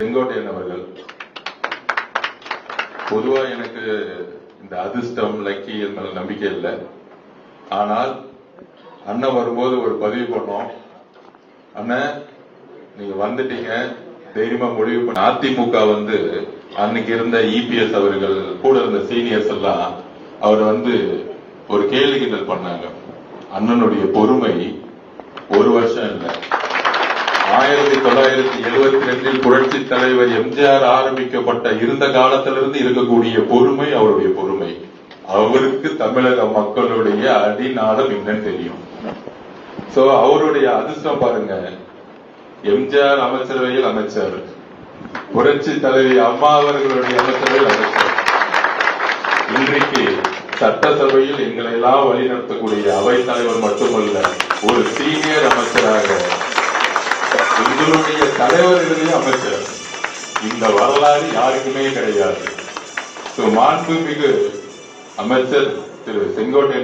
செங்கோட்டையன் அவர்கள் பொதுவா எனக்கு இந்த அதிர்ஷ்டம் லக்கி மேல நம்பிக்கை இல்லை. ஆனால் அண்ணன் வரும்போது ஒரு பதிவு பண்ணோம். அண்ணன் நீங்க வந்துட்டீங்க, தைரியமா முடிவு பண்ண. அதிமுக அன்னைக்கு இருந்த இபிஎஸ் அவர்கள் கூட இருந்த சீனியர்ஸ் எல்லாம் அவர் ஒரு கேள்வி கிண்டல் பண்ணாங்க. அண்ணனுடைய பொறுமை ஒரு வருஷம் இல்லை, 1972 புரட்சி தலைவர் எம்ஜிஆர் ஆரம்பிக்கப்பட்ட இருந்த காலத்திலிருந்து இருக்கக்கூடிய பொறுமை அவருடைய பொறுமை. அவருக்கு தமிழக மக்களுடைய அடிநாளம் என்னன்னு தெரியும். சோ அவருடைய அதிர்ஷ்டம் பாருங்க, எம்ஜிஆர் அமைச்சரவையில் அமைச்சர், புரட்சி தலைவி அம்மா அவர்களுடைய அமைச்சரவையில் அமைச்சர், இன்றைக்கு சட்டசபையில் எங்களை எல்லாம் வழிநடத்தக்கூடிய அவைத் தலைவர் மட்டுமல்ல, ஒரு சீனியர் அமைச்சராக எங்களுடைய தலைவர்களே அமைச்சர். இந்த வரலாறு யாருக்குமே கிடையாது. மாண்புமிகு அமைச்சர் திரு செங்கோட்டையன்